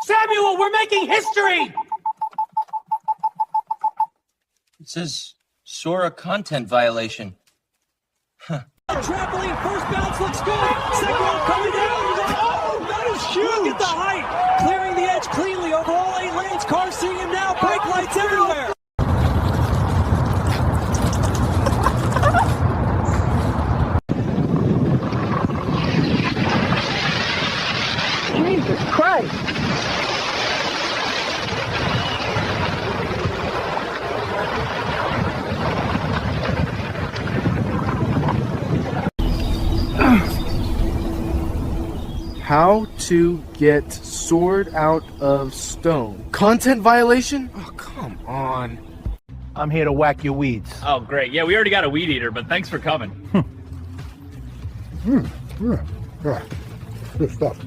Samuel, we're making history! It says Sora content violation. Trampoline, first bounce looks good. Second one coming down. Oh, that is huge. Look at the height. Clearing the edge cleanly over all 8 lanes. Cars seeing him now. Brake lights everywhere. Jesus Christ. How to get sword out of stone. Content violation? Oh, come on. I'm here to whack your weeds. Oh, great. Yeah, we already got a weed eater, but thanks for coming. Good stuff.